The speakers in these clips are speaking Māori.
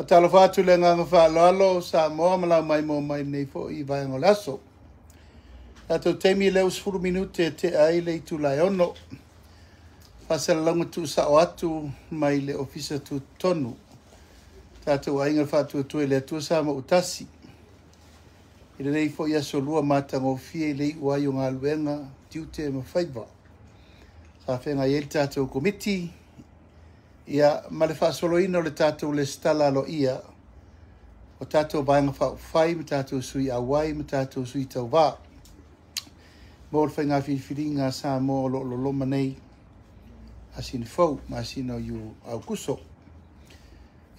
O talo whātu le nganga whālalo, sa moa malau mai mo mai nei fo I vai ngolaso. Tato teimi leo 10 minute te ai le itu lai ono. Whasala langu tu sa o atu mai le ofisa tu tonu. Tato ainga whātu tue le tu sa ma utasi. I le nei fo ia solua mātango fie le uai o ngā luenga tiute ma whaiva. Sa whenga i tato komiti. Ia male whaasoloina o le tātou le stala lo ia. O tātou vaenga whai, ma tātou sui awai, ma tātou sui tau wā. Mō le whainga whiwhiringa sa mō lo loma nei. Asini fau, ma asino yu au kuso.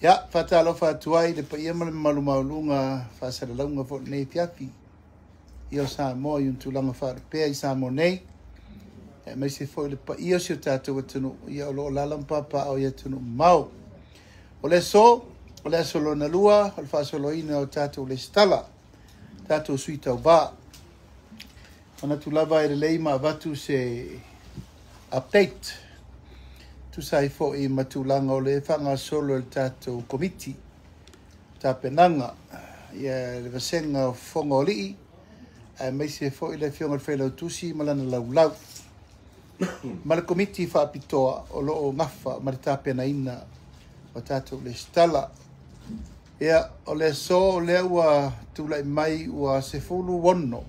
Ia, whatalo whatuai, le pa ia male malu maulunga, whaasara launga fo nei piapi. Io sa mō yun tūlanga whaarepea I sa mō nei. E mai se foi le pa ia se tātou atunu ia o lo lalampapa au ia tunu mau. O le solo na lua, o le whaasoloina o tātou le stala, tātou sui tau wā. Ona tu lava e le leima watu se update. Tu sai fo I matulanga o le whanga solo le tātou komiti. Tā penanga, ia le vasenga o whonga o lii, e mai se fo I le whionga whelau tusi malana lau. Ma le komiti whaapitoa o loo ngafa ma le tāpena ina o tātou le stala. Ia o le so lea ua tūlai mai ua se fulu wono.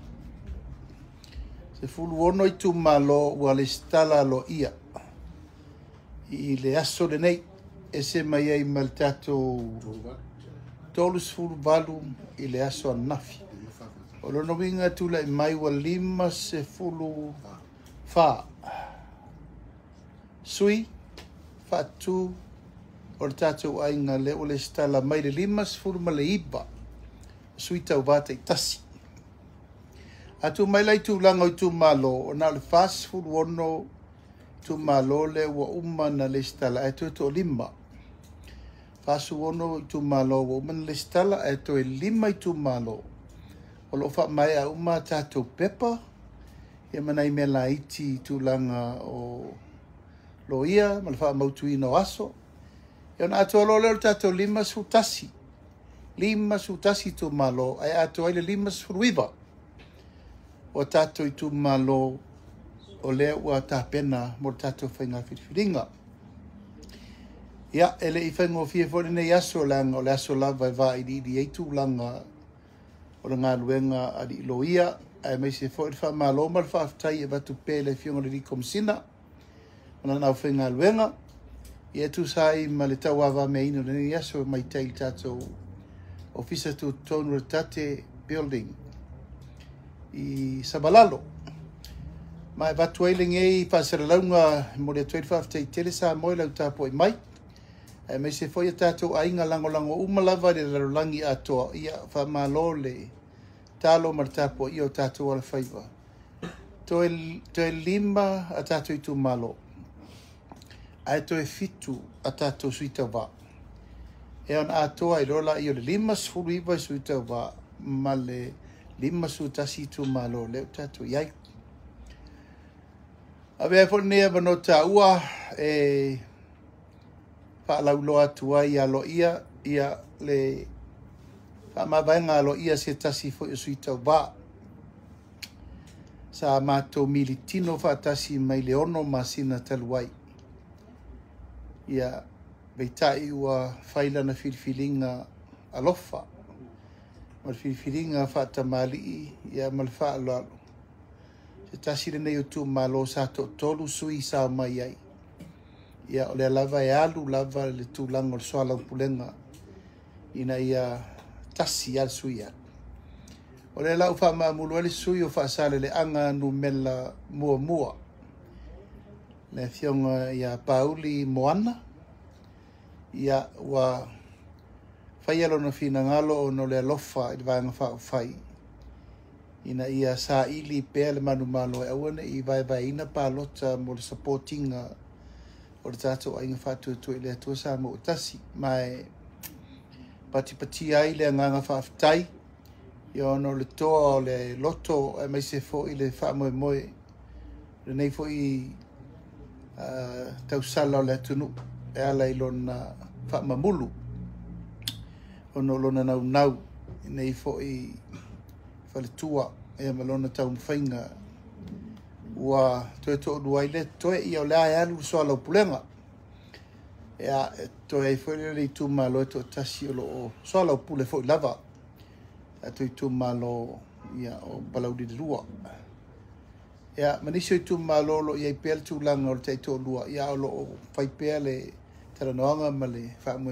Se fulu wono I tu malo ua le stala lo ia. I le aso le nei e se mai ai ma le tātou tolus fulu valu I le aso anafi. O lono winga tūlai mai ua 5 se fulu wha. Sui, whatu, o le tātou ainga le o le stala mai le 5 furma le iba. Sui tau vātai tasi. Atu mai lai tūlanga I tū malo, o nā le fast food wono tū malo le ua uma na le stala e tu o 5. Fast food wono I tū malo ua uma na le stala e tu 5 I tū malo. O lo wha mai a uma tātou pepa, ia manai mea la iti tūlanga o lo ia, ma le wha mautu ina o aso. Ia na ato alo leo tātou 5 sutasi. 5 sutasi tu malo, ai ato ai le 5 suruiva. O tātou I tu malo o leo ua tāpena mo tātou whainga whiriwhiringa. Ia, ele I whainga o fia fōne nei aso langa, o le aso lava e wā I di ei tūlanga o le ngā luenga a di lo ia, ai mai se fōne wha malo ma le wha aftai e watu pēle fionga le rikom sina. Ona nau whainga luenga. Ia tu sai ma le tau awa me ino le nei aso mai tail tātou ofisa tu tonu tate building I Sabalalo. Mai watu ailing ei pasara launga mo le 25 tei tele sa moi lau tāpo I mai. E mai se foi tātou ainga lango umalava le larolangi atoa ia whamalo le talo mar tāpo I o tātou ala whaiva. Toe 5 a tātou I tu malo. Ai to e fitu a tātou suita wā. E on atoa I rola I o le 5 sfuruiva suita wā, ma le 5 sutasi tu malo leo tātou iai. A vea fo nea vano tā ua e whaalauloa tua I alo ia le whaamawainga alo ia se tasi fo I suita wā. Sa mātou militino whaatasi mai le ono masina taluai. Ia veitai ua whailana whiriwhiringa alofa. Mal whiriwhiringa whaatamali ia mal whaalalo. Se tasire nei o tū malo sa tolu sui sa mai ai. Ia o le lava e alu lava le tūlanga o le soala upulenga. Ina ia tasi al sui al. O le lau whaamamulu ele sui o whaasale le anga nu mela mua. Le fionga ia Pauli Moana. Ia wa whaialo na whina ngalo o no le alofa I le vanga whai. Ina ia sa ili pēr le manu malo e awane I vai ina pālota mo le supportinga o le tātou ainga whātua tu I le atua sa mo utasi. Mai pati ai le nganga whaafitai. Ia ono le toa o le loto e mai se fo I le whaamoe. Le nei fo I tausala o le atunu e ala I lona whaamamulu. ono lona nau nei fo I fale tua e malona tau mwhainga ua toe to duaile toe I o lea alu so alo pulenga ia toe ai fo le tu malo to tasi o so alo pule fo lava to tu malo ia o balau di rua ia manisio tu malo lo ia pel tu lang o te to lua ia o lo fai pele tera noanga male fa mo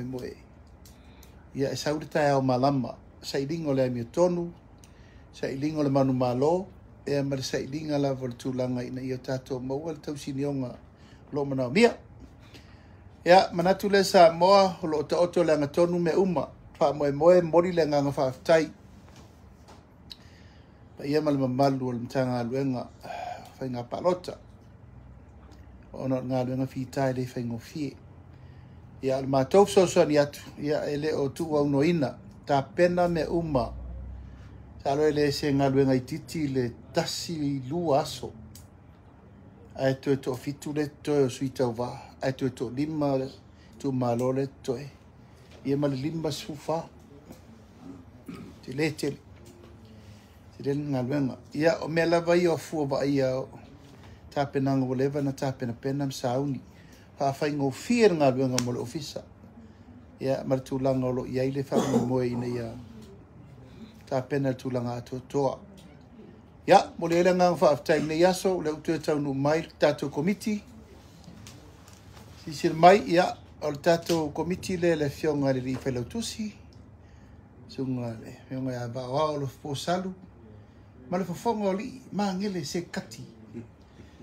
ia e saurita o malama sailingo le mi tonu sailingo le manu malo e mar sailinga la vol tu langa ina ia tato mo wal tau sinionga lo mana mia ia manatu le sa moa lo to oto le tonu me uma fa mo mori le nga fa tai pa ia mal malu o mtanga luenga fa nga palota ona nga luenga fi tai le fa ngofie ia ma tau so ni atu ia ele o tu au no ina ta pena me uma talo ele se nga luenga ititi le tasi luaso ai to fitu le to suita va ai to lima tu malole to ia mal lima sufa tele nga luenga ia o me lava I o fu va ia ta pena ngo leva na ta pena sauni fa faingo fier nga luenga mo le ofisa ia martulanga lo ia ile fa mo ina ia ta pena tulanga to ia mo le nga fa afta ina yaso le utu tau no mai tato committee sisir mai ia o tato committee le fionga le felo tusi sunga le fionga ya ba wa lo posalu ma le fonga li ma ngele se kati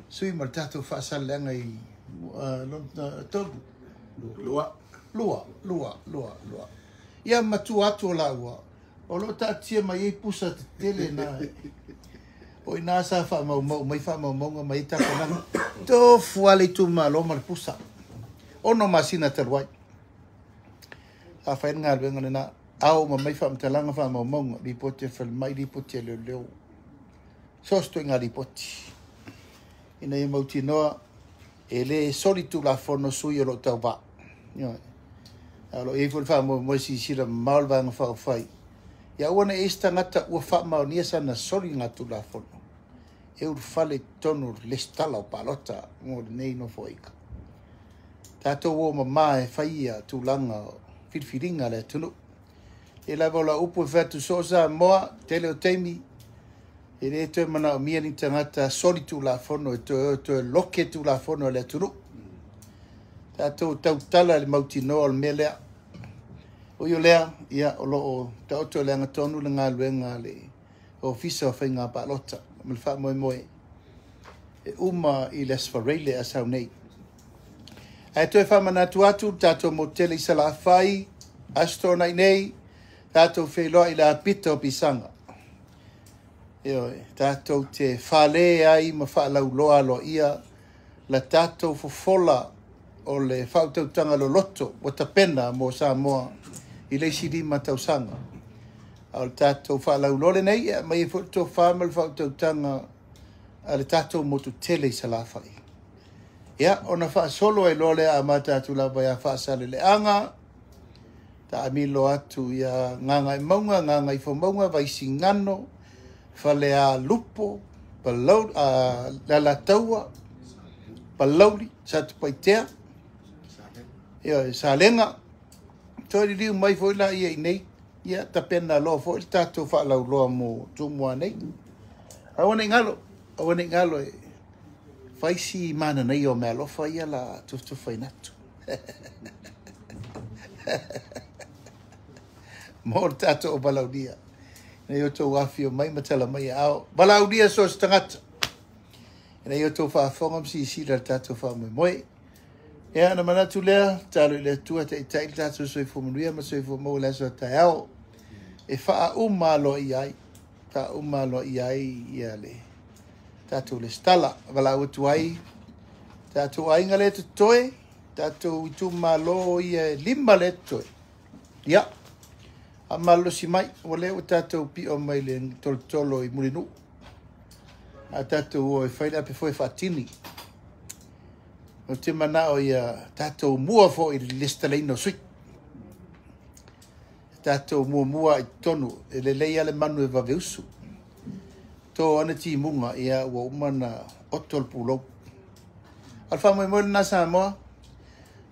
sui ma tato fa salanga I lo todo lua ia matu atu la ua o lo ta tia mai pusa tele na o ina sa fa mai fa mai ta kana to fuale tu malo mal pusa ono masina terwai a fa nga benga na au mai fa mtalanga fa di pote fel mai di pote le sosto nga di poti ina I mauti noa ele solitu la fono sui o lo tau va alo e fo fa mo si sira mal va nga fa fai ya ona esta ngata ua fa ma ni sa na soli ngatu la fono e ur fale tonu lestala o palota mo nei no foika tato wo mama e faia tu langa filfilinga le tunu e la vola upu vetu sosa moa tele o temi e le to mana mia ni tangata soli tu la fono e to loke tu la fono le tunu tato tautala le mautino al melea o yo lea ia o lo tato le ngatonu le ngaluenga le ofisa o fainga palota mal fa mo e uma I les farele asau nei ai to fa mana tuatu tato motel I sala fai asto nei tato felo I la pito pisanga io tato te fale ai ma fa la loa lo ia la tato fofola o le fautautanga lo loto o tapena mo sa moa I le sidi matausanga al tato fa la lole nei mai foto fa mal fautautanga al tato motu tele sala fai ia ona fa solo e lole a mata tu la ba fa sale le anga ta amilo atu ia nganga I maunga nganga I fo maunga vai singano fa le a lupo palau a la taua palauri sa tu paitea ia salenga to ri mai foi la ia nei ia ta pena lo fo il tato fa la lo mo tu mo nei awone ngalo fai si mana nei o melo fai la tu fai natu mo tato o balaudia nei o to afio mai matala mai ao balaudia so stangata nei o to fa fongam si la tato fa moi ia na mana tu lea talo le tua te tai tato so fo muia ma so fo mo la so tao e fa lo iai ta lo iai ia le tato le stala vala o tuai tato ai ngale to toi tato tu malo ia lima le toi ia amalo si mai ole o tato pi o mai le tolo I mulinu a tato o fai la pe foi fatini o te mana o ia tato mua fo I lista le no sui tatou mua i tonu e le leia le manu e vaveusu to ana ti munga ia ua umana otol pulo al fa mo na sa mo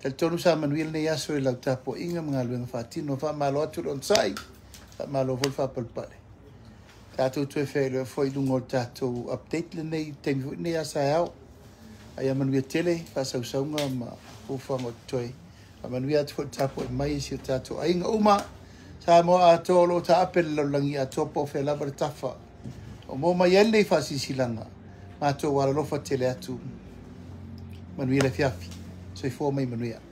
tel tonu sa manuel ne yaso e lau tapo inga mga luenga fatino fa malo atu on sai fa malo vol fa palpale tatou tu fe le foi lungo tatou update le nei tengu ne yasa au ai manuel tele fa sa saunga ma o fa mo toi manuel atu tapo mai si tatou ainga uma sa mo a tolo ta apel lo langi a topo fe la tafa o mo mai ele fa sisilanga ma to wala lo fa tele atu manuel fiafi so fo mai manuel